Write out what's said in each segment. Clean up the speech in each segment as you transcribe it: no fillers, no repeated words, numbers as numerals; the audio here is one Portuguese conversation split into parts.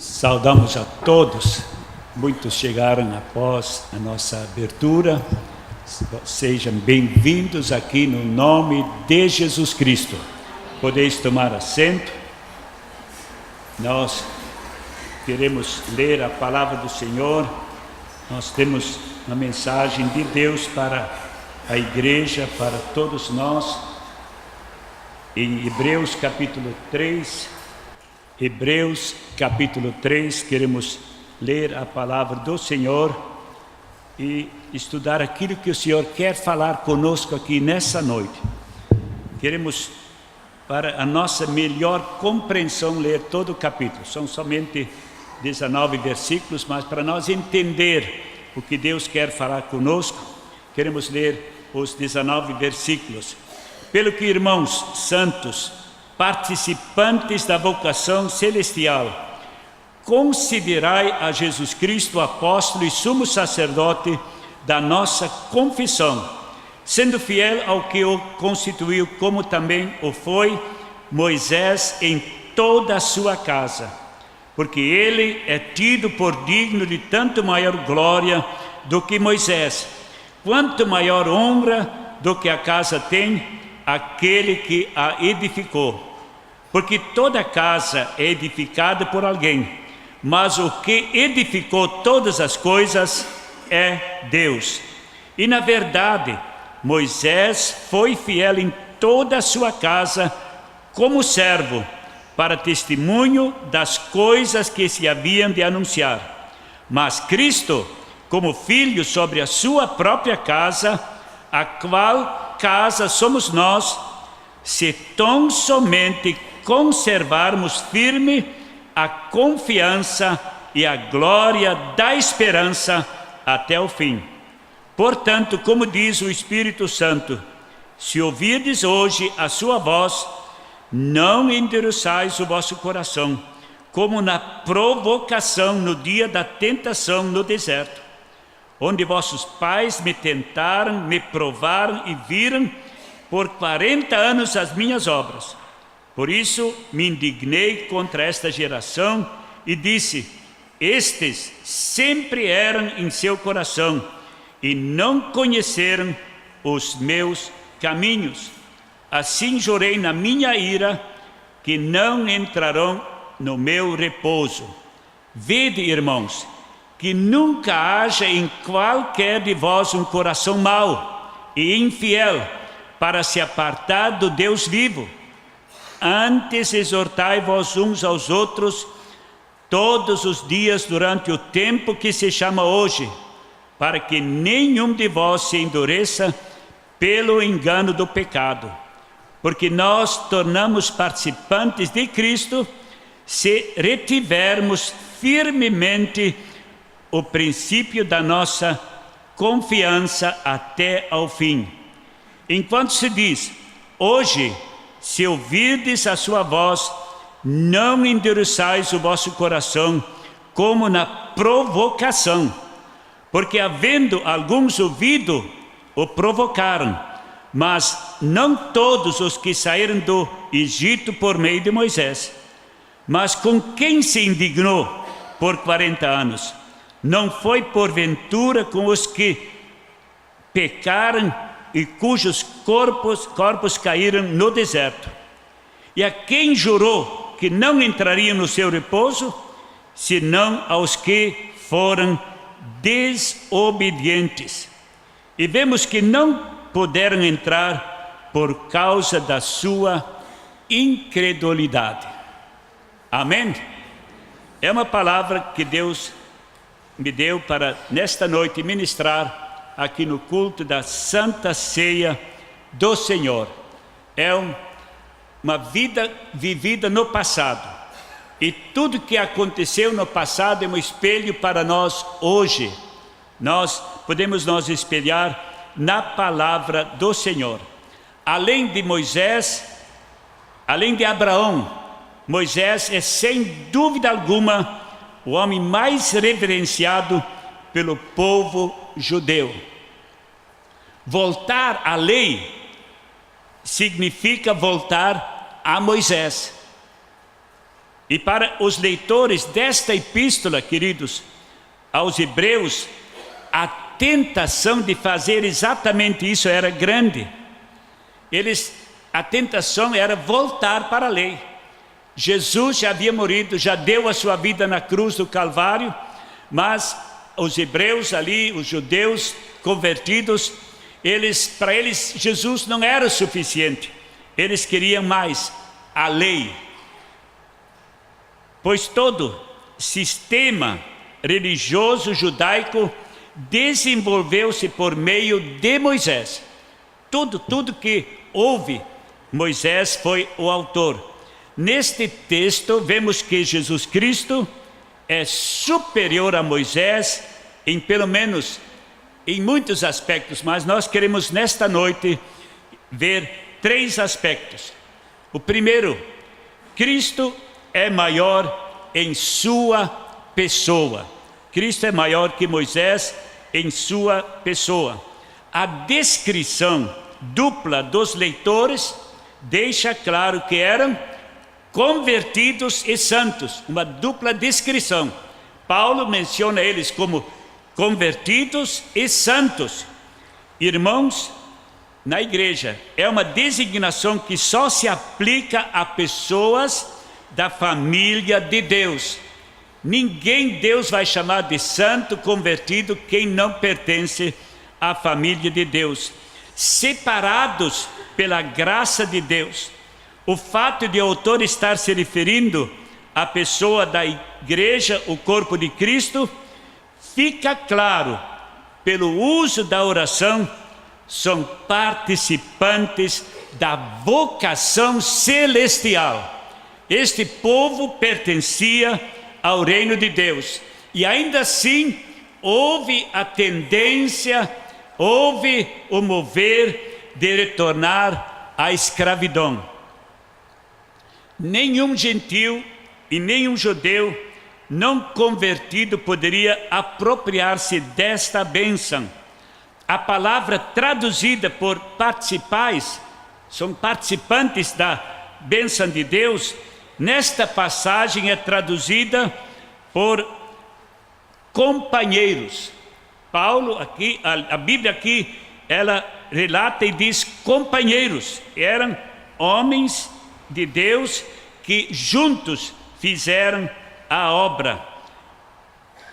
Saudamos a todos. Muitos chegaram após a nossa abertura. Sejam bem-vindos aqui no nome de Jesus Cristo. Podeis tomar assento. Nós queremos ler a palavra do Senhor. Nós temos uma mensagem de Deus para a igreja, para todos nós. Em Hebreus capítulo 3, queremos ler a palavra do Senhor e estudar aquilo que o Senhor quer falar conosco aqui nessa noite. Queremos, para a nossa melhor compreensão, ler todo o capítulo. São somente 19 versículos, mas para nós entender o que Deus quer falar conosco, queremos ler os 19 versículos. Pelo que, irmãos santos, participantes da vocação celestial, considerai a Jesus Cristo apóstolo e sumo sacerdote da nossa confissão, sendo fiel ao que o constituiu, como também o foi Moisés em toda a sua casa, porque ele é tido por digno de tanto maior glória do que Moisés, quanto maior honra do que a casa tem aquele que a edificou. Porque toda casa é edificada por alguém, mas o que edificou todas as coisas é Deus. E na verdade, Moisés foi fiel em toda a sua casa como servo, para testemunho das coisas que se haviam de anunciar. Mas Cristo, como filho sobre a sua própria casa, a qual casa somos nós, se tão somente conservarmos firme a confiança e a glória da esperança até o fim. Portanto, como diz o Espírito Santo, se ouvirdes hoje a sua voz, não endureçais o vosso coração, como na provocação no dia da tentação no deserto, onde vossos pais me tentaram, me provaram e viram por 40 anos as minhas obras. Por isso me indignei contra esta geração e disse: estes sempre eram em seu coração e não conheceram os meus caminhos. Assim jurei na minha ira que não entrarão no meu repouso. Vede, irmãos, que nunca haja em qualquer de vós um coração mau e infiel para se apartar do Deus vivo. Antes exortai-vos uns aos outros todos os dias durante o tempo que se chama hoje, para que nenhum de vós se endureça pelo engano do pecado. Porque nós tornamos participantes de Cristo se retivermos firmemente o princípio da nossa confiança até ao fim. Enquanto se diz, hoje, se ouvirdes a sua voz, não endureçais o vosso coração, como na provocação. Porque havendo alguns ouvido, o provocaram, mas não todos os que saíram do Egito por meio de Moisés. Mas com quem se indignou por 40 anos? Não foi porventura com os que pecaram e cujos corpos caíram no deserto? E a quem jurou que não entrariam no seu repouso, senão aos que foram desobedientes? E vemos que não puderam entrar por causa da sua incredulidade. Amém? É uma palavra que Deus me deu para nesta noite ministrar aqui no culto da Santa Ceia do Senhor. É uma vida vivida no passado, e tudo que aconteceu no passado é um espelho para nós hoje. Nós podemos nos espelhar na palavra do Senhor. Além de Moisés, além de Abraão, Moisés é sem dúvida alguma o homem mais reverenciado pelo povo judeu. Voltar à lei significa voltar a Moisés. E para os leitores desta epístola, queridos, aos Hebreus, a tentação de fazer exatamente isso era grande. A tentação era voltar para a lei. Jesus já havia morrido, já deu a sua vida na cruz do Calvário, mas os hebreus ali, os judeus convertidos, para eles Jesus não era o suficiente. Eles queriam mais, a lei. Pois todo sistema religioso judaico desenvolveu-se por meio de Moisés. Tudo que houve, Moisés foi o autor. Neste texto vemos que Jesus Cristo é superior a Moisés em muitos aspectos, mas nós queremos nesta noite ver 3 aspectos. O primeiro, Cristo é maior em sua pessoa. Cristo é maior que Moisés em sua pessoa. A descrição dupla dos leitores deixa claro que eram convertidos e santos, uma dupla descrição. Paulo menciona eles como convertidos e santos. Irmãos, na igreja, é uma designação que só se aplica a pessoas da família de Deus. Ninguém Deus vai chamar de santo, convertido, quem não pertence à família de Deus. Separados pela graça de Deus. O fato de o autor estar se referindo à pessoa da igreja, o corpo de Cristo, fica claro pelo uso da oração. São participantes da vocação celestial. Este povo pertencia ao reino de Deus, e ainda assim houve a tendência, houve o mover de retornar à escravidão. Nenhum gentil e nenhum judeu não convertido poderia apropriar-se desta bênção. A palavra traduzida por participais, são participantes da bênção de Deus, nesta passagem é traduzida por companheiros. Paulo aqui, a Bíblia aqui, ela relata e diz companheiros. Eram homens de Deus que juntos fizeram a obra.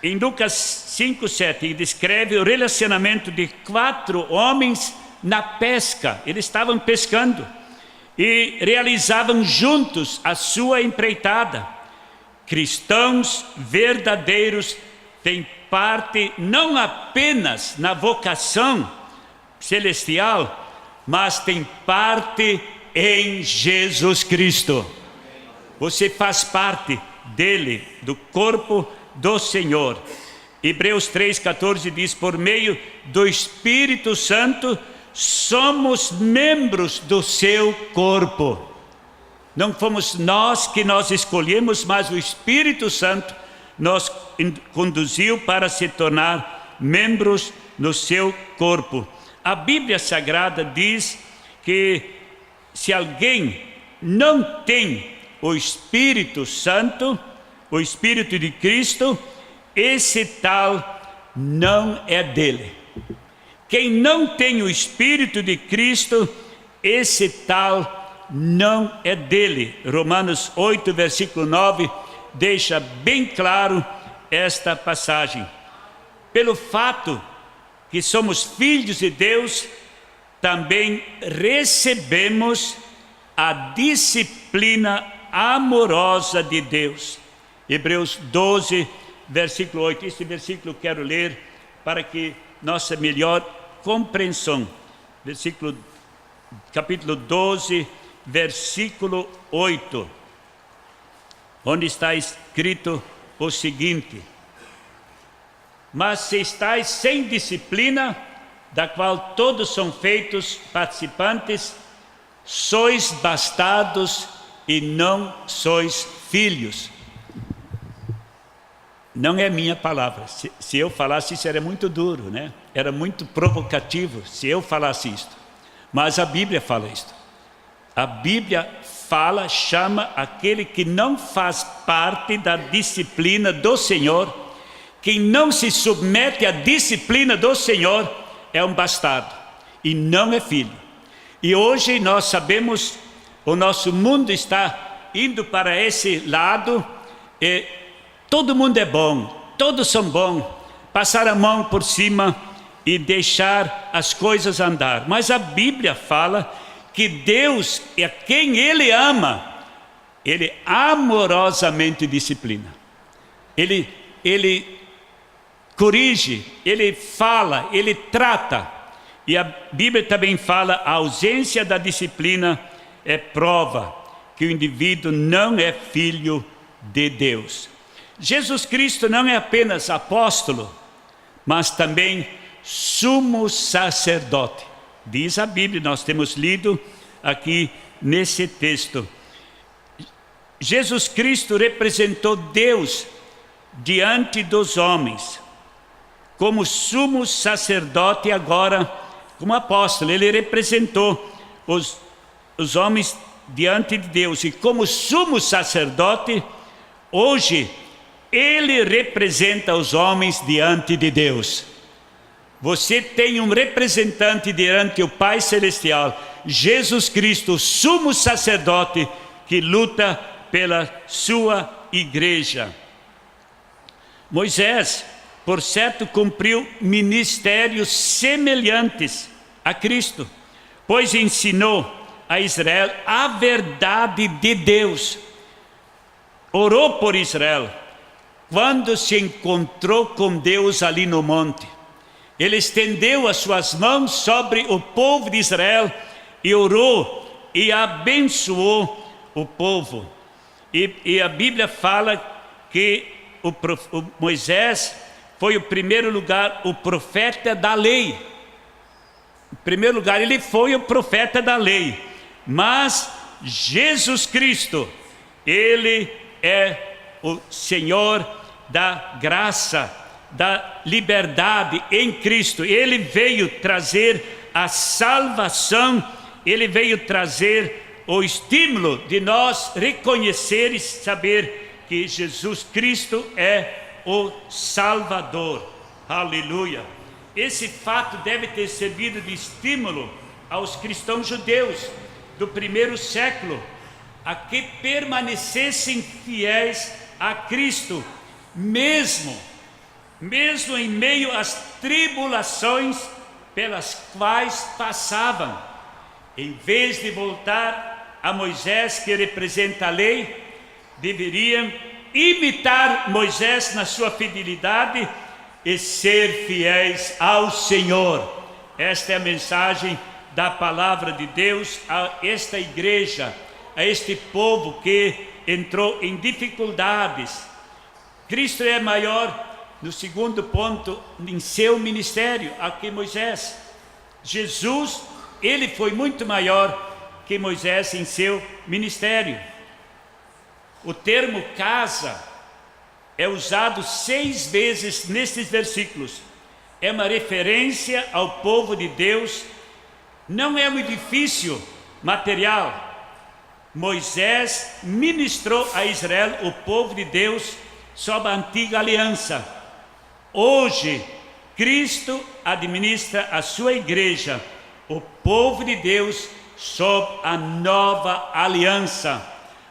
Em Lucas 5:7, descreve o relacionamento de 4 homens na pesca. Eles estavam pescando e realizavam juntos a sua empreitada. Cristãos verdadeiros têm parte não apenas na vocação celestial, mas têm parte em Jesus Cristo. Você faz parte dele, do corpo do Senhor. Hebreus 3:14 diz: por meio do Espírito Santo somos membros do seu corpo. Não fomos nós que escolhemos, mas o Espírito Santo nos conduziu para se tornar membros no seu corpo. A Bíblia Sagrada diz que se alguém não tem o Espírito Santo, o Espírito de Cristo, esse tal não é dele. Quem não tem o Espírito de Cristo, esse tal não é dele. Romanos 8, versículo 9, deixa bem claro esta passagem. Pelo fato que somos filhos de Deus, também recebemos a disciplina amorosa de Deus. Hebreus 12, versículo 8. Este versículo eu quero ler para que nossa melhor compreensão. Capítulo 12, versículo 8, onde está escrito o seguinte: mas se estáis sem disciplina, da qual todos são feitos participantes, sois bastardos e não sois filhos. Não é minha palavra. Se eu falasse isso, era muito duro, né? Era muito provocativo se eu falasse isto. Mas a Bíblia fala isto. A Bíblia fala, chama aquele que não faz parte da disciplina do Senhor, quem não se submete à disciplina do Senhor, é um bastardo e não é filho. E hoje nós sabemos, o nosso mundo está indo para esse lado, e todo mundo é bom, todos são bons, passar a mão por cima e deixar as coisas andar. Mas a Bíblia fala que Deus é quem Ele ama, Ele amorosamente disciplina. Ele corrige, Ele fala, Ele trata. E a Bíblia também fala, a ausência da disciplina é prova que o indivíduo não é filho de Deus. Jesus Cristo não é apenas apóstolo, mas também sumo sacerdote. Diz a Bíblia, nós temos lido aqui nesse texto. Jesus Cristo representou Deus diante dos homens, como sumo sacerdote agora, como apóstolo. Ele representou os homens diante de Deus, e como sumo sacerdote, hoje, ele representa os homens diante de Deus. Você tem um representante diante do Pai Celestial, Jesus Cristo, sumo sacerdote, que luta pela sua igreja. Moisés, por certo, cumpriu ministérios semelhantes a Cristo, pois ensinou a Israel a verdade de Deus. Orou por Israel quando se encontrou com Deus ali no monte. Ele estendeu as suas mãos sobre o povo de Israel e orou e abençoou o povo. E a Bíblia fala que o Moisés foi o primeiro lugar, o profeta da lei. Em primeiro lugar, ele foi o profeta da lei. Mas Jesus Cristo, Ele é o Senhor da graça, da liberdade em Cristo. Ele veio trazer a salvação, Ele veio trazer o estímulo de nós reconhecer e saber que Jesus Cristo é o Salvador. Aleluia! Esse fato deve ter servido de estímulo aos cristãos judeus do primeiro século, a que permanecessem fiéis a Cristo, mesmo em meio às tribulações pelas quais passavam. Em vez de voltar a Moisés, que representa a lei, deveriam imitar Moisés na sua fidelidade e ser fiéis ao Senhor. Esta é a mensagem da palavra de Deus a esta igreja, a este povo que entrou em dificuldades. Cristo é maior, no segundo ponto, em seu ministério, a que Moisés. Jesus, ele foi muito maior que Moisés em seu ministério. O termo casa é usado 6 vezes nesses versículos. É uma referência ao povo de Deus. Não é um edifício material. Moisés ministrou a Israel, o povo de Deus, sob a antiga aliança. Hoje, Cristo administra a sua igreja, o povo de Deus, sob a nova aliança,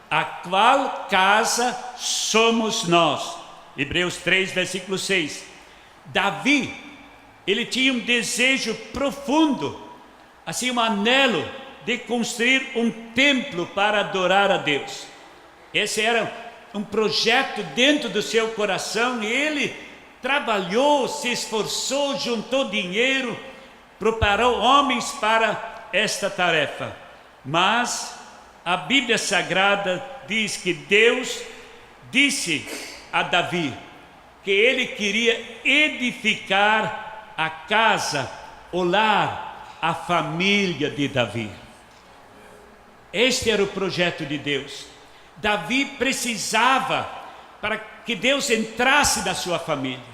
a qual casa somos nós. Hebreus 3, versículo 6. Davi, ele tinha um desejo profundo, assim um anelo de construir um templo para adorar a Deus. Esse era um projeto dentro do seu coração, e ele trabalhou, se esforçou, juntou dinheiro, preparou homens para esta tarefa. Mas a Bíblia Sagrada diz que Deus disse a Davi que ele queria edificar a casa, o lar, a família de Davi. Este era o projeto de Deus. Davi precisava para que Deus entrasse na sua família.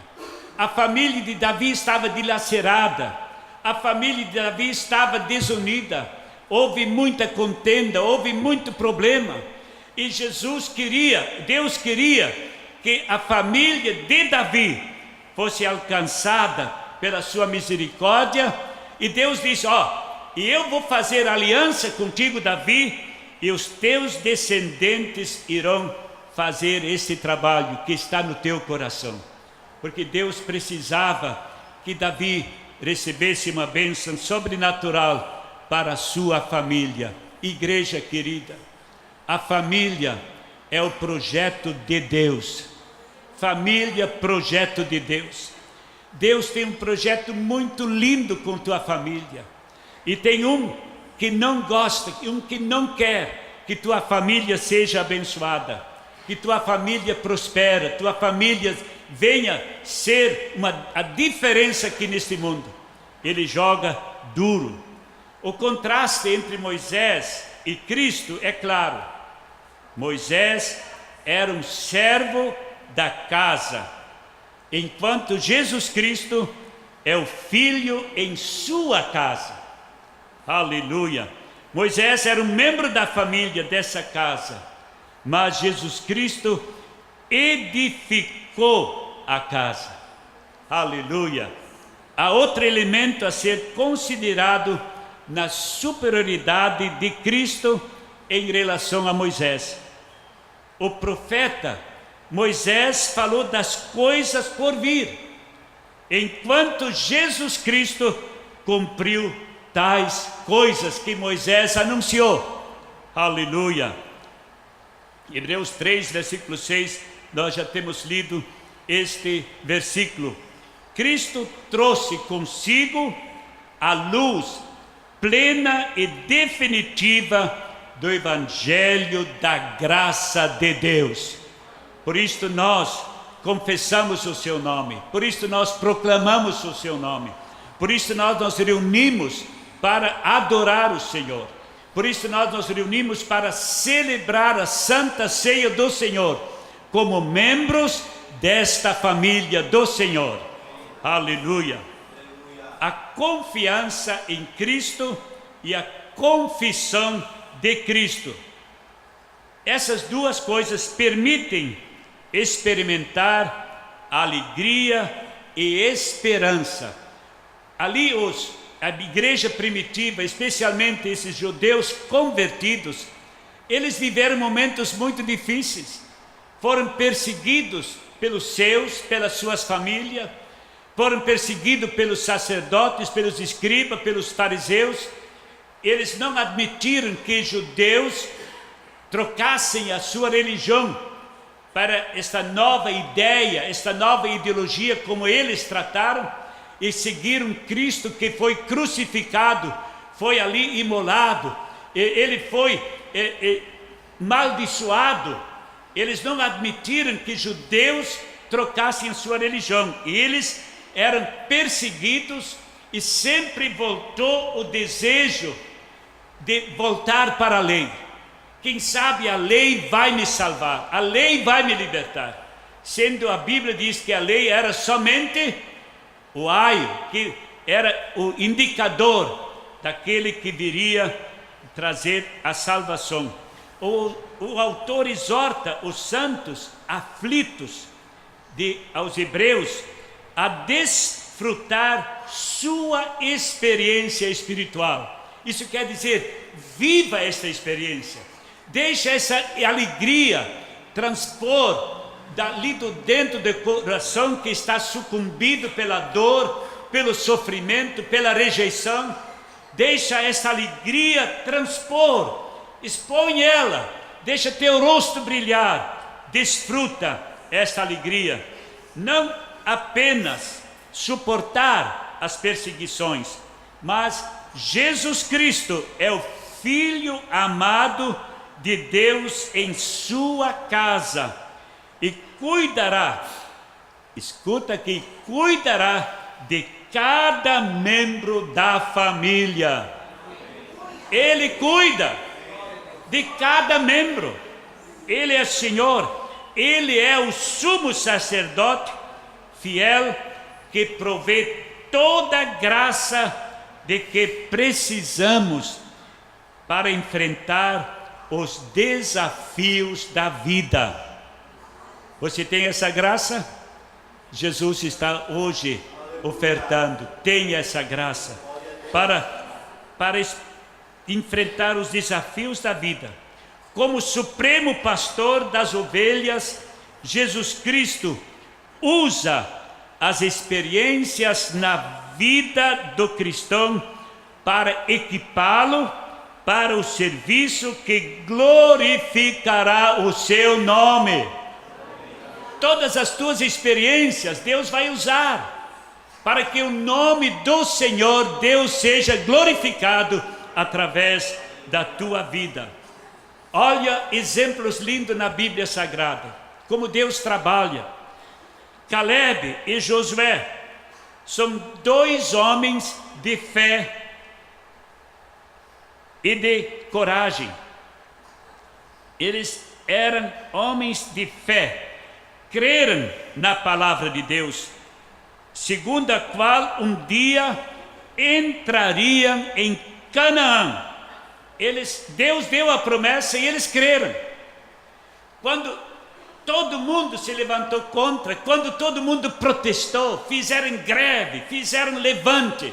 A família de Davi estava dilacerada, a família de Davi estava desunida, houve muita contenda, houve muito problema. E Deus queria que a família de Davi fosse alcançada pela sua misericórdia. E Deus disse: e eu vou fazer aliança contigo, Davi, e os teus descendentes irão fazer esse trabalho que está no teu coração. Porque Deus precisava que Davi recebesse uma bênção sobrenatural para a sua família. Igreja querida, a família é o projeto de Deus. Família, projeto de Deus. Deus tem um projeto muito lindo com tua família. E tem um que não gosta, um que não quer que tua família seja abençoada, que tua família prospere, tua família venha ser a diferença aqui neste mundo. Ele joga duro. O contraste entre Moisés e Cristo é claro. Moisés era um servo da casa, enquanto Jesus Cristo é o filho em sua casa. Aleluia! Moisés era um membro da família dessa casa, mas Jesus Cristo edificou a casa. Aleluia! Há outro elemento a ser considerado na superioridade de Cristo em relação a Moisés. O profeta Moisés falou das coisas por vir, enquanto Jesus Cristo cumpriu tais coisas que Moisés anunciou. Aleluia! Hebreus 3, versículo 6, nós já temos lido este versículo. Cristo trouxe consigo a luz plena e definitiva do Evangelho da graça de Deus. Por isto nós confessamos o seu nome, por isto nós proclamamos o seu nome, por isso nós nos reunimos para adorar o Senhor, por isso nós nos reunimos para celebrar a Santa Ceia do Senhor, como membros desta família do Senhor. Aleluia! A confiança em Cristo e a confissão de Cristo. Essas duas coisas permitem experimentar alegria e esperança. Ali a igreja primitiva, especialmente esses judeus convertidos, eles viveram momentos muito difíceis. Foram perseguidos pelos seus, pelas suas famílias, foram perseguidos pelos sacerdotes, pelos escribas, pelos fariseus. Eles não admitiram que judeus trocassem a sua religião para esta nova ideia, esta nova ideologia, como eles trataram, e seguiram Cristo, que foi crucificado, foi ali imolado, ele foi maldiçoado. Eles não admitiram que judeus trocassem a sua religião, e eles eram perseguidos, e sempre voltou o desejo de voltar para a lei. Quem sabe a lei vai me salvar, a lei vai me libertar, sendo a Bíblia diz que a lei era somente o aio, que era o indicador daquele que viria trazer a salvação. O autor exorta os santos aflitos aos hebreus a desfrutar sua experiência espiritual. Isso quer dizer, viva esta experiência, deixa essa alegria transpor dali do dentro do coração que está sucumbido pela dor, pelo sofrimento, pela rejeição. Deixa essa alegria transpor, expõe ela, deixa teu rosto brilhar, desfruta esta alegria. Não apenas suportar as perseguições, mas Jesus Cristo é o Filho amado de Deus em sua casa, e cuidará, escuta aqui, cuidará de cada membro da família. Ele cuida de cada membro. Ele é Senhor, Ele é o sumo sacerdote fiel, que provê toda a graça de que precisamos para enfrentar os desafios da vida. Você tem essa graça? Jesus está hoje ofertando. Tenha essa graça para enfrentar os desafios da vida. Como supremo pastor das ovelhas, Jesus Cristo usa as experiências na vida do cristão para equipá-lo para o serviço que glorificará o seu nome. Todas as tuas experiências Deus vai usar para que o nome do Senhor Deus seja glorificado através da tua vida. Olha exemplos lindos na Bíblia Sagrada, como Deus trabalha. Caleb e Josué são dois homens de fé e de coragem. Eles eram homens de fé, creram na palavra de Deus, segundo a qual um dia entrariam em Canaã. Deus deu a promessa e eles creram. Quando todo mundo se levantou contra, quando todo mundo protestou, fizeram greve, fizeram levante,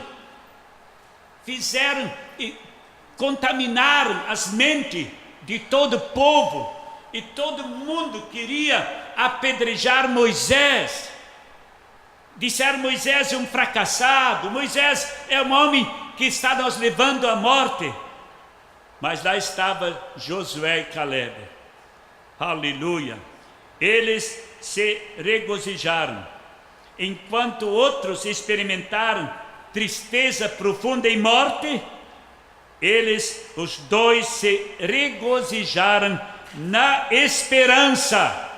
contaminaram as mentes de todo o povo, e todo mundo queria apedrejar Moisés. Disseram: Moisés é um fracassado, Moisés é um homem que está nos levando à morte. Mas lá estava Josué e Caleb. Aleluia! Eles se regozijaram, enquanto outros experimentaram tristeza profunda e morte. Os dois se regozijaram na esperança.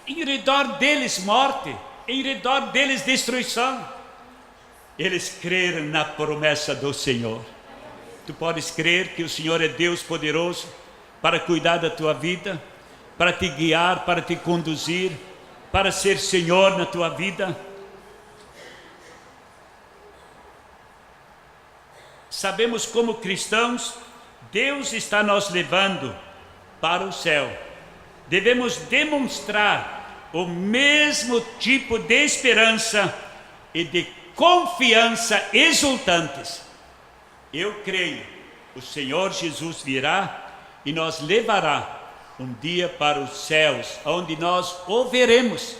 Em redor deles morte, em redor deles destruição. Eles creram na promessa do Senhor. Tu podes crer que o Senhor é Deus poderoso para cuidar da tua vida, para te guiar, para te conduzir, para ser Senhor na tua vida. Sabemos como cristãos, Deus está nos levando para o céu. Devemos demonstrar o mesmo tipo de esperança e de confiança exultantes. Eu creio, o Senhor Jesus virá e nos levará um dia para os céus, onde nós o veremos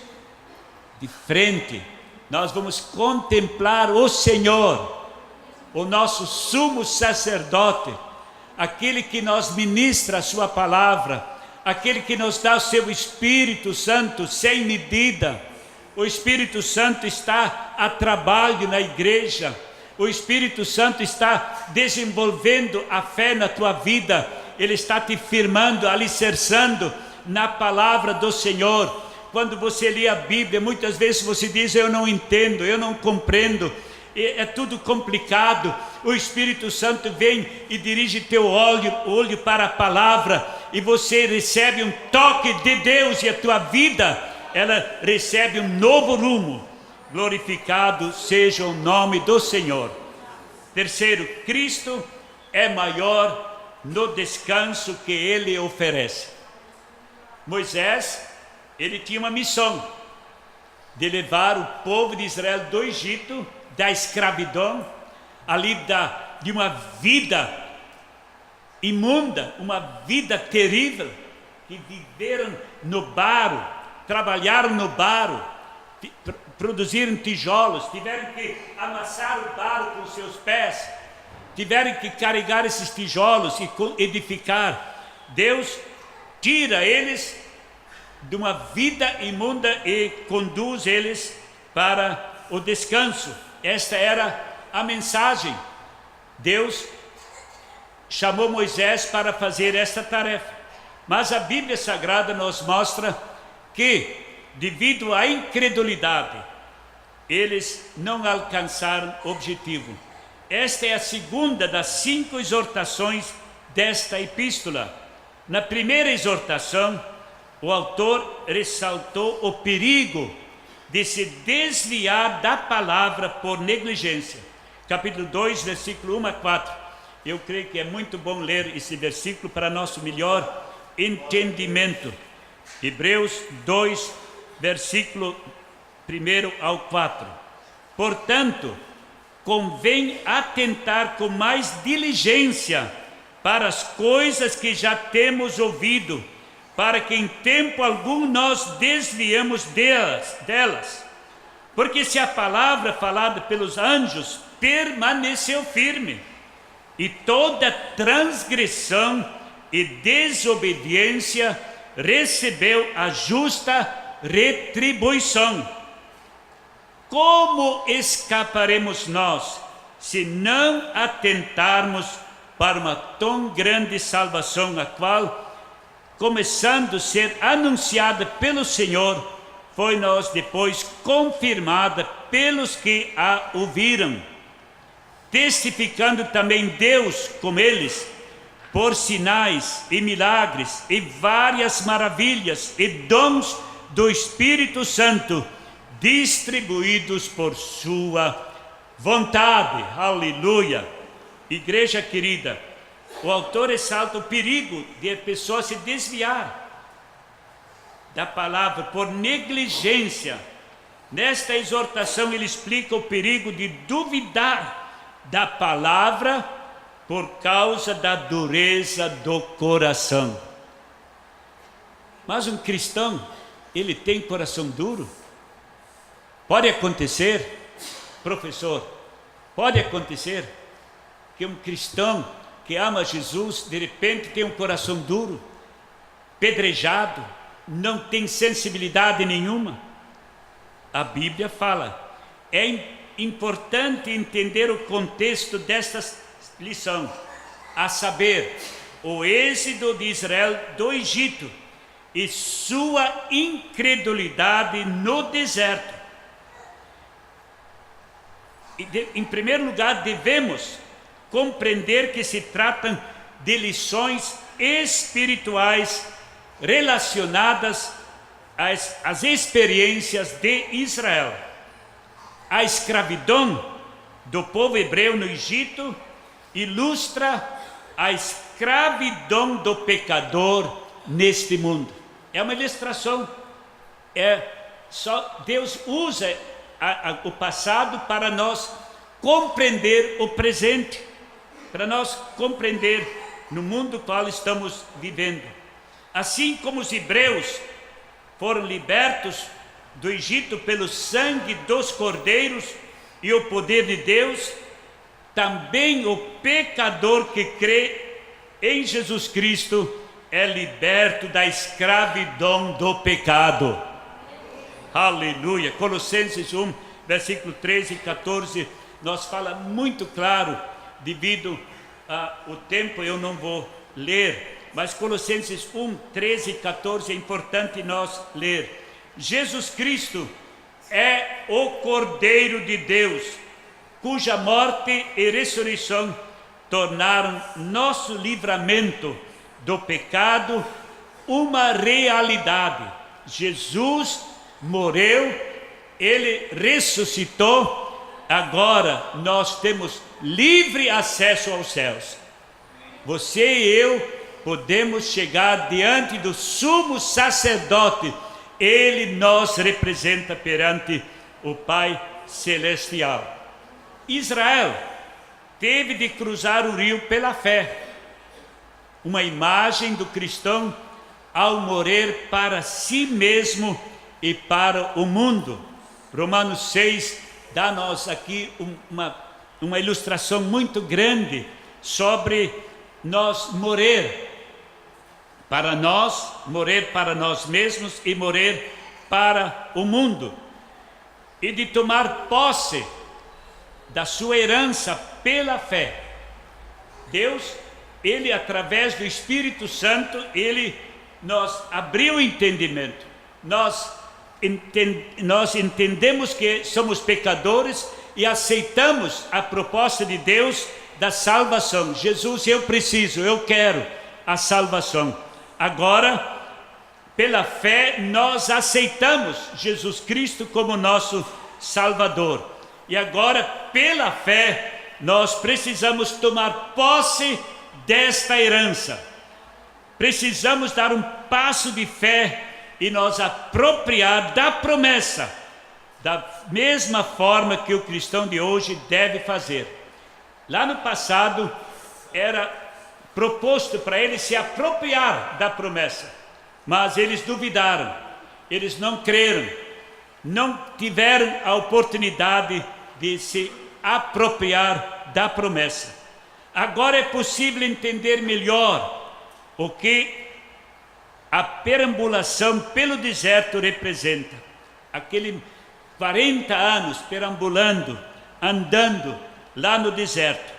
de frente. Nós vamos contemplar o Senhor, o nosso sumo sacerdote, aquele que nos ministra a sua palavra, aquele que nos dá o seu Espírito Santo sem medida. O Espírito Santo está a trabalho na igreja. O Espírito Santo está desenvolvendo a fé na tua vida. Ele está te firmando, alicerçando na palavra do Senhor. Quando você lê a Bíblia, muitas vezes você diz: eu não entendo, eu não compreendo, é tudo complicado. O Espírito Santo vem e dirige teu olho para a palavra, e você recebe um toque de Deus, e a tua vida, ela recebe um novo rumo. Glorificado seja o nome do Senhor. Terceiro, Cristo é maior no descanso que Ele oferece. Moisés, ele tinha uma missão de levar o povo de Israel do Egito, da escravidão, ali de uma vida imunda, uma vida terrível, que viveram no barro, trabalharam no barro, produziram tijolos, tiveram que amassar o barro com seus pés, tiveram que carregar esses tijolos e edificar. Deus tira eles de uma vida imunda e conduz eles para o descanso. Esta era a mensagem. Deus chamou Moisés para fazer esta tarefa, mas a Bíblia Sagrada nos mostra que, devido à incredulidade, eles não alcançaram o objetivo. Esta é a segunda das 5 exortações desta epístola. Na primeira exortação, o autor ressaltou o perigo de se desviar da palavra por negligência. Capítulo 2, versículo 1 a 4. eu creio que é muito bom ler esse versículo para nosso melhor entendimento. Hebreus 2, versículo 1 ao 4. Portanto, convém atentar com mais diligência para as coisas que já temos ouvido, para que em tempo algum nós desviemos delas. Porque se a palavra falada pelos anjos permaneceu firme, e toda transgressão e desobediência recebeu a justa retribuição, como escaparemos nós, se não atentarmos para uma tão grande salvação, a qual, começando a ser anunciada pelo Senhor, foi nós depois confirmada pelos que a ouviram, testificando também Deus com eles, por sinais e milagres e várias maravilhas e dons do Espírito Santo, distribuídos por sua vontade. Aleluia! Igreja querida, o autor ressalta o perigo de a pessoa se desviar da palavra por negligência. Nesta exortação ele explica o perigo de duvidar da palavra por causa da dureza do coração. Mas um cristão, ele tem coração duro? Pode acontecer, professor, pode acontecer que um cristão que ama Jesus, de repente tem um coração duro, pedrejado, não tem sensibilidade nenhuma. A Bíblia fala, é importante entender o contexto desta lição, a saber, o êxodo de Israel do Egito e sua incredulidade no deserto. Em primeiro lugar, devemos compreender que se tratam de lições espirituais relacionadas às experiências de Israel. A escravidão do povo hebreu no Egito ilustra a escravidão do pecador neste mundo. É uma ilustração. Só Deus usa o passado para nós compreender o presente, para nós compreender no mundo qual estamos vivendo. Assim como os hebreus foram libertos do Egito pelo sangue dos cordeiros e o poder de Deus, também o pecador que crê em Jesus Cristo é liberto da escravidão do pecado. Aleluia! Colossenses 1, versículo 13 e 14, nos fala muito claro, devido ao tempo eu não vou ler, mas Colossenses 1, 13 e 14 é importante nós ler. Jesus Cristo é o Cordeiro de Deus, cuja morte e ressurreição tornaram nosso livramento do pecado uma realidade. Jesus morreu, ele ressuscitou, agora nós temos livre acesso aos céus. Você e eu podemos chegar diante do sumo sacerdote, ele nos representa perante o Pai Celestial. Israel teve de cruzar o rio pela fé, uma imagem do cristão ao morrer para si mesmo e para o mundo. Romanos 6 dá-nos aqui uma ilustração muito grande sobre nós morrer para nós mesmos e morrer para o mundo, e de tomar posse da sua herança pela fé. Deus, ele através do Espírito Santo, ele nos abriu o entendimento. Nós entendemos que somos pecadores e aceitamos a proposta de Deus da salvação. Jesus, eu preciso, eu quero a salvação. Agora, pela fé, nós aceitamos Jesus Cristo como nosso Salvador. E agora, pela fé, nós precisamos tomar posse desta herança. Precisamos dar um passo de fé e nos apropriar da promessa, da mesma forma que o cristão de hoje deve fazer. Lá no passado, era proposto para eles se apropriar da promessa, mas eles duvidaram, eles não creram, não tiveram a oportunidade de se apropriar da promessa. Agora é possível entender melhor o que a perambulação pelo deserto representa. Aquele 40 anos perambulando, andando lá no deserto.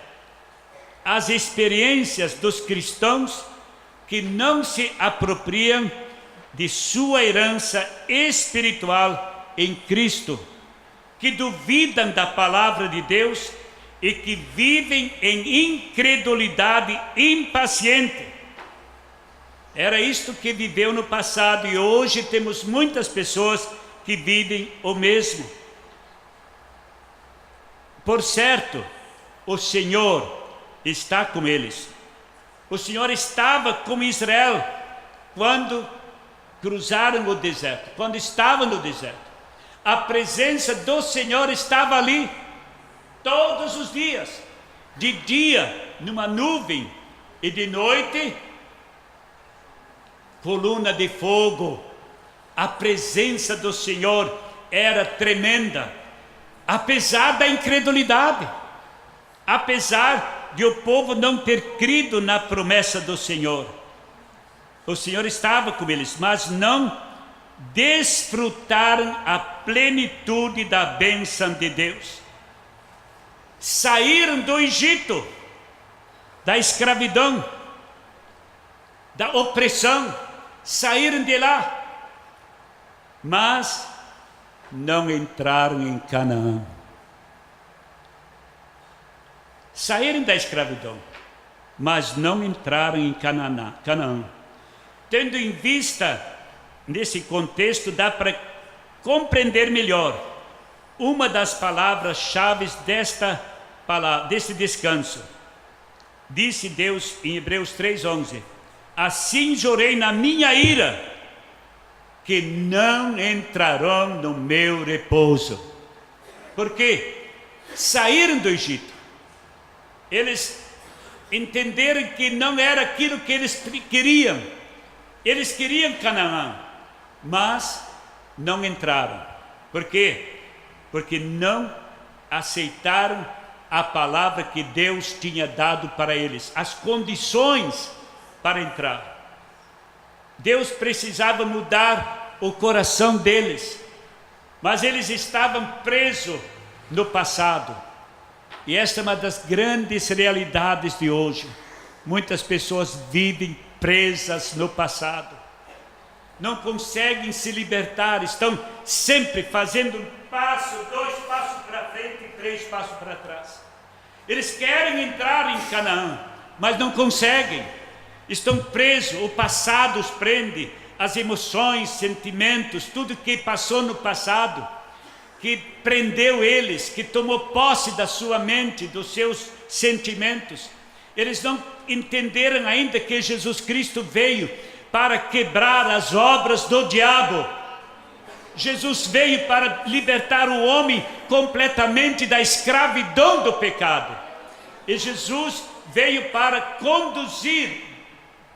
As experiências dos cristãos que não se apropriam de sua herança espiritual em Cristo, que duvidam da palavra de Deus e que vivem em incredulidade impaciente. Era isto que viveu no passado e hoje temos muitas pessoas que vivem o mesmo. Por certo, o Senhor está com eles. O Senhor estava com Israel quando cruzaram o deserto, quando estavam no deserto. A presença do Senhor estava ali todos os dias, de dia numa nuvem e de noite coluna de fogo. A presença do Senhor era tremenda, apesar da incredulidade, apesar de o povo não ter crido na promessa do Senhor. O Senhor estava com eles, mas não desfrutaram a plenitude da bênção de Deus. Saíram do Egito, da escravidão, da opressão, saíram de lá, mas não entraram em Canaã. Saíram da escravidão, mas não entraram em Canaã. Tendo em vista, nesse contexto, dá para compreender melhor uma das palavras-chave desse descanso. Disse Deus em Hebreus 3:11: assim jurei na minha ira, que não entrarão no meu repouso. Porque saíram do Egito, eles entenderam que não era aquilo que eles queriam. Eles queriam Canaã, mas não entraram. Por quê? Porque não aceitaram a palavra que Deus tinha dado para eles, as condições para entrar. Deus precisava mudar o coração deles, mas eles estavam presos no passado. E esta é uma das grandes realidades de hoje. Muitas pessoas vivem presas no passado, não conseguem se libertar, estão sempre fazendo um passo, 2 passos para frente e 3 passos para trás. Eles querem entrar em Canaã, mas não conseguem, estão presos, o passado os prende, as emoções, sentimentos, tudo que passou no passado, que prendeu eles, que tomou posse da sua mente, dos seus sentimentos. Eles não entenderam ainda que Jesus Cristo veio para quebrar as obras do diabo. Jesus veio para libertar o homem completamente da escravidão do pecado. E Jesus veio para conduzir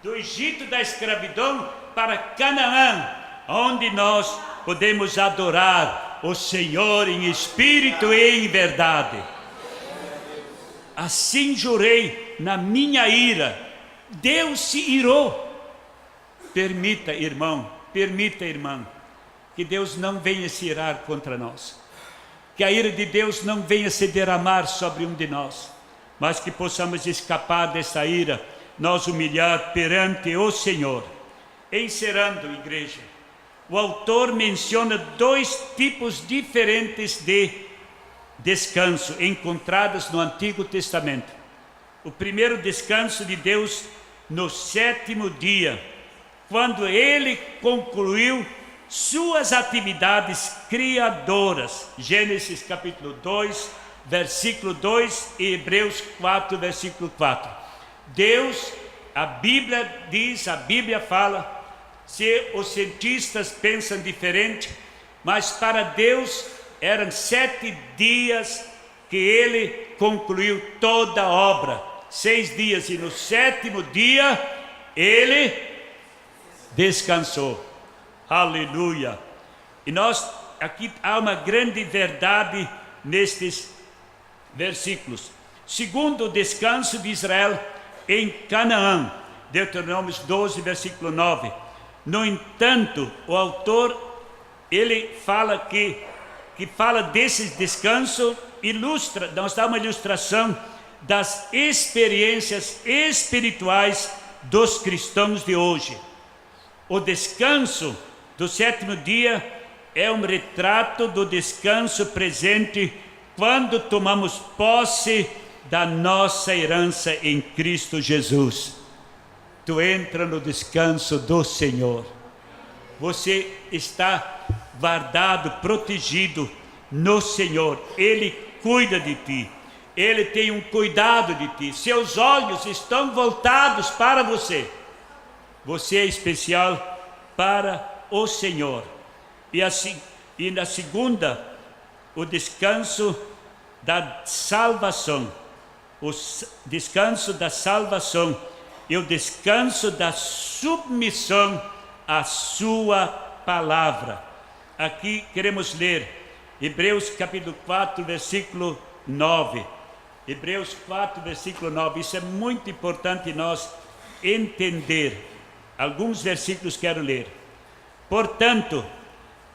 do Egito da escravidão para Canaã, onde nós podemos adorar o Senhor em espírito e em verdade. Assim jurei na minha ira. Deus se irou. Permita, irmão, irmã, que Deus não venha se irar contra nós, que a ira de Deus não venha se derramar sobre um de nós, mas que possamos escapar dessa ira, nós humilhar perante o Senhor. Encerrando, igreja, o autor menciona 2 tipos diferentes de descanso encontrados no Antigo Testamento. O primeiro, descanso de Deus no 7º dia, quando ele concluiu suas atividades criadoras. Gênesis capítulo 2, versículo 2 e Hebreus 4, versículo 4. Deus, a Bíblia diz, a Bíblia fala, se os cientistas pensam diferente, mas para Deus eram 7 dias que Ele concluiu toda a obra. 6 dias, e no 7º dia Ele descansou. Aleluia! E aqui há uma grande verdade nestes versículos. Segundo o descanso de Israel em Canaã, Deuteronômio 12, versículo 9. No entanto, o autor, ele fala que fala desse descanso, nos dá uma ilustração das experiências espirituais dos cristãos de hoje. O descanso do 7º dia é um retrato do descanso presente quando tomamos posse da nossa herança em Cristo Jesus. Tu entra no descanso do Senhor. Você está guardado, protegido no Senhor. Ele cuida de ti. Ele tem um cuidado de ti. Seus olhos estão voltados para você. Você é especial para o Senhor. E na segunda, o descanso da salvação. O descanso da salvação e o descanso da submissão à sua palavra. Aqui queremos ler Hebreus capítulo 4, versículo 9. Hebreus 4, versículo 9. Isso é muito importante nós entender. Alguns versículos quero ler. Portanto,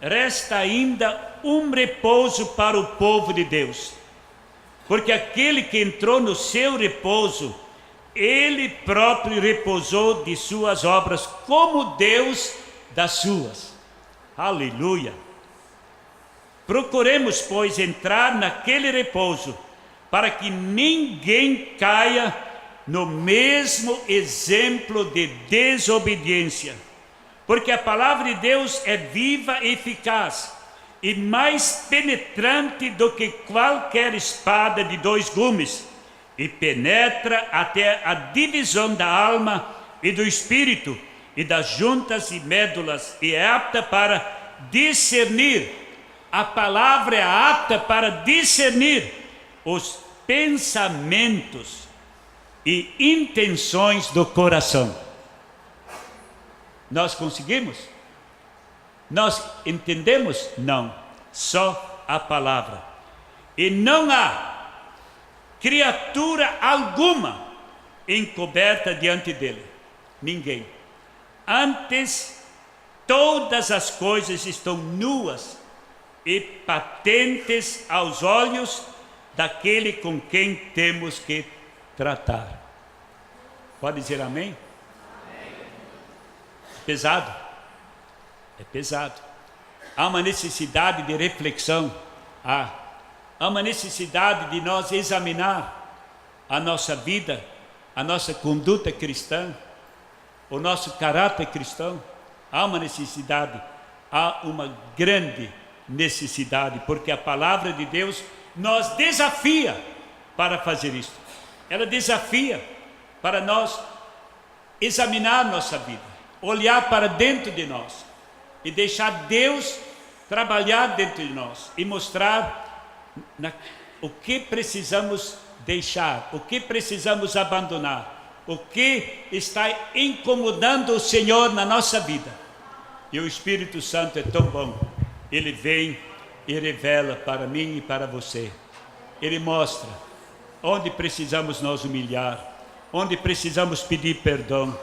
resta ainda um repouso para o povo de Deus, porque aquele que entrou no seu repouso, ele próprio repousou de suas obras, como Deus das suas. Aleluia! Procuremos, pois, entrar naquele repouso, para que ninguém caia no mesmo exemplo de desobediência. Porque a palavra de Deus é viva e eficaz, e mais penetrante do que qualquer espada de 2 gumes, e penetra até a divisão da alma e do espírito, e das juntas e médulas, e é apta para discernir. A palavra é apta para discernir os pensamentos e intenções do coração. Nós conseguimos? Nós entendemos? Não, só a palavra. E não há criatura alguma encoberta diante dele. Ninguém. Antes, todas as coisas estão nuas e patentes aos olhos daquele com quem temos que tratar. Pode dizer amém? Pesado, é pesado. Há uma necessidade de reflexão, há uma necessidade de nós examinar a nossa vida, a nossa conduta cristã, o nosso caráter cristão. Há uma necessidade, há uma grande necessidade, porque a palavra de Deus nos desafia para fazer isso. Ela desafia para nós examinar nossa vida, olhar para dentro de nós e deixar Deus trabalhar dentro de nós e mostrar o que precisamos deixar, o que precisamos abandonar, o que está incomodando o Senhor na nossa vida. E o Espírito Santo é tão bom, ele vem e revela para mim e para você. Ele mostra onde precisamos nos humilhar, onde precisamos pedir perdão,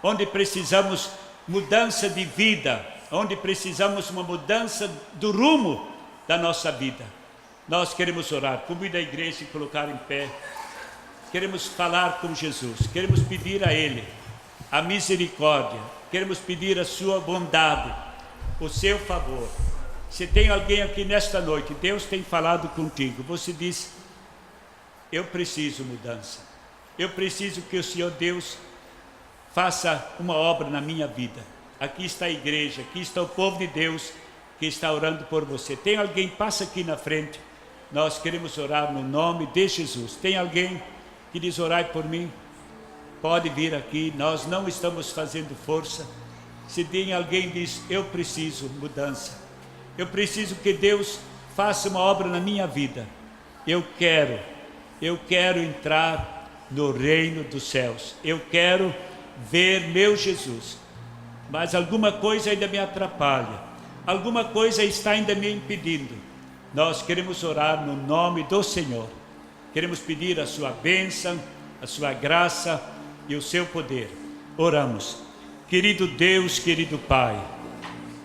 onde precisamos mudança de vida, onde precisamos uma mudança do rumo da nossa vida. Nós queremos orar, convido a igreja a colocar em pé. Queremos falar com Jesus, queremos pedir a Ele a misericórdia, queremos pedir a sua bondade, o seu favor. Se tem alguém aqui nesta noite, Deus tem falado contigo, você diz: eu preciso mudança, eu preciso que o Senhor Deus faça uma obra na minha vida. Aqui está a igreja, aqui está o povo de Deus que está orando por você. Tem alguém? Passa aqui na frente. Nós queremos orar no nome de Jesus. Tem alguém que diz: orai por mim? Pode vir aqui, nós não estamos fazendo força. Se tem alguém que diz: eu preciso mudança, eu preciso que Deus faça uma obra na minha vida, eu quero entrar no reino dos céus, eu quero ver meu Jesus, mas alguma coisa ainda me atrapalha, alguma coisa está ainda me impedindo. Nós queremos orar no nome do Senhor, queremos pedir a sua bênção, a sua graça e o seu poder. Oramos. Querido Deus, querido Pai,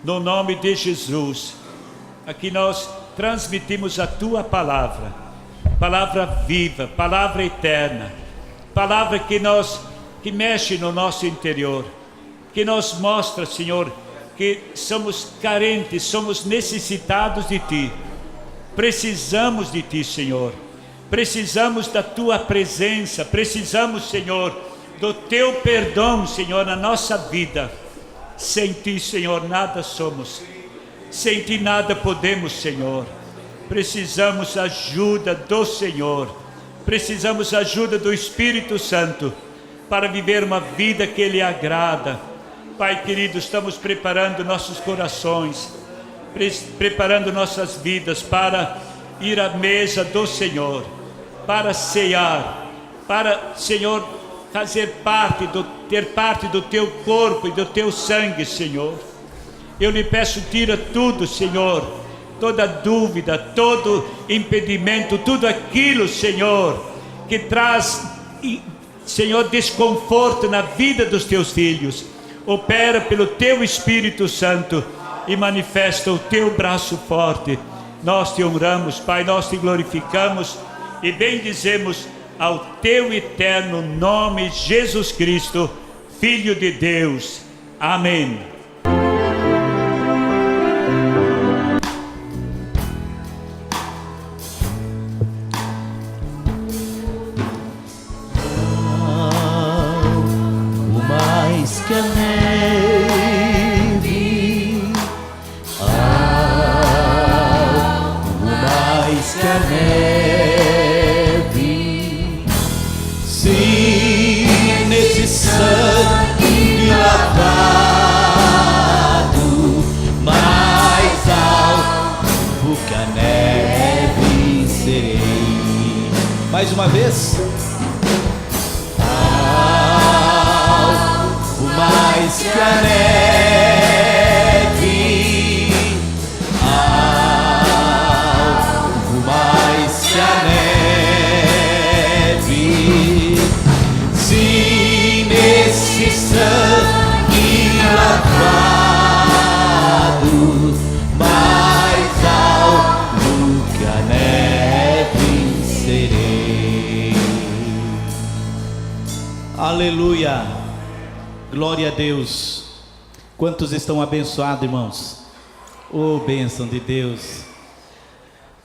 no nome de Jesus, aqui nós transmitimos a Tua palavra, palavra viva, palavra eterna, palavra que mexe no nosso interior, que nos mostra, Senhor, que somos carentes, somos necessitados de Ti, precisamos de Ti, Senhor, precisamos da Tua presença, precisamos, Senhor, do Teu perdão, Senhor, na nossa vida. Sem Ti, Senhor, nada somos, sem Ti nada podemos, Senhor. Precisamos ajuda do Senhor, precisamos ajuda do Espírito Santo para viver uma vida que Ele agrada. Pai querido, estamos preparando nossos corações, preparando nossas vidas para ir à mesa do Senhor, para cear, para, Senhor, ter parte do Teu corpo e do Teu sangue, Senhor. Eu lhe peço, tira tudo, Senhor, toda dúvida, todo impedimento, tudo aquilo, Senhor, que traz, Senhor, desconforto na vida dos Teus filhos. Opera pelo Teu Espírito Santo e manifesta o Teu braço forte. Nós Te honramos, Pai, nós Te glorificamos e bendizemos ao Teu eterno nome, Jesus Cristo, Filho de Deus. Amém. O mais que a neve, o mais que a neve, se nesse sangue lavado, mais alvo que a neve serei. Mais uma vez. Mais que a neve, algo mais que a neve, se nesse sangue lavado, mais algo que a neve serei. Aleluia. Glória a Deus. Quantos estão abençoados, irmãos? Oh, bênção de Deus.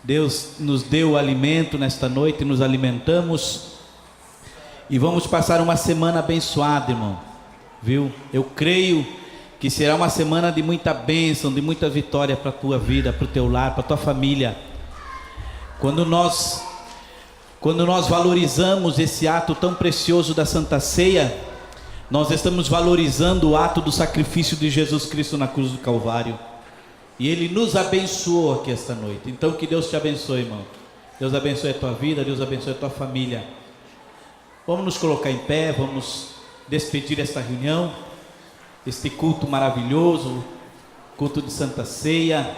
Deus nos deu o alimento nesta noite, nos alimentamos e vamos passar uma semana abençoada, irmão. Viu? Eu creio que será uma semana de muita bênção, de muita vitória para a tua vida, para o teu lar, para a tua família. Quando nós valorizamos esse ato tão precioso da Santa Ceia, nós estamos valorizando o ato do sacrifício de Jesus Cristo na cruz do Calvário. E Ele nos abençoou aqui esta noite. Então que Deus te abençoe, irmão. Deus abençoe a tua vida, Deus abençoe a tua família. Vamos nos colocar em pé, vamos despedir esta reunião, este culto maravilhoso, culto de Santa Ceia.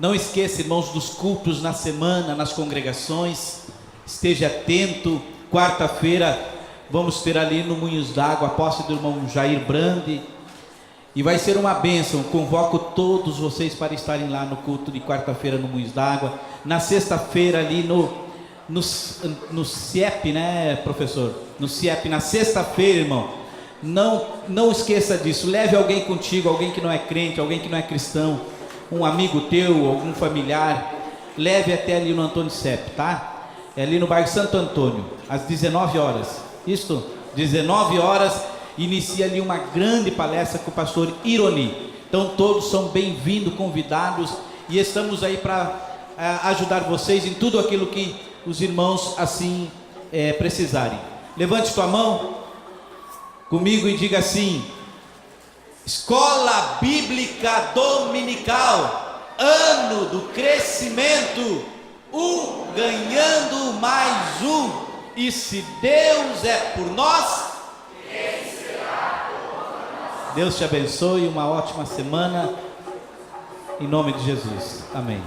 Não esqueça, irmãos, dos cultos na semana, nas congregações. Esteja atento. Quarta-feira vamos ter ali no Moinhos d'Água a posse do irmão Jair Brandi, e vai ser uma bênção. Convoco todos vocês para estarem lá no culto de quarta-feira no Moinhos d'Água. Na sexta-feira ali no CIEP, né, professor? No CIEP, na sexta-feira, irmão. Não esqueça disso. Leve alguém contigo, alguém que não é crente, alguém que não é cristão, um amigo teu, algum familiar. Leve até ali no Antônio CIEP, tá? É ali no bairro Santo Antônio, às 19 horas. Isto, 19 horas, inicia ali uma grande palestra com o pastor Ironi. Então todos são bem-vindos, convidados, e estamos aí para ajudar vocês em tudo aquilo que os irmãos assim precisarem. Levante tua mão comigo e diga assim: Escola Bíblica Dominical, ano do crescimento, ganhando mais um. E se Deus é por nós, Deus te abençoe, uma ótima semana, em nome de Jesus, amém.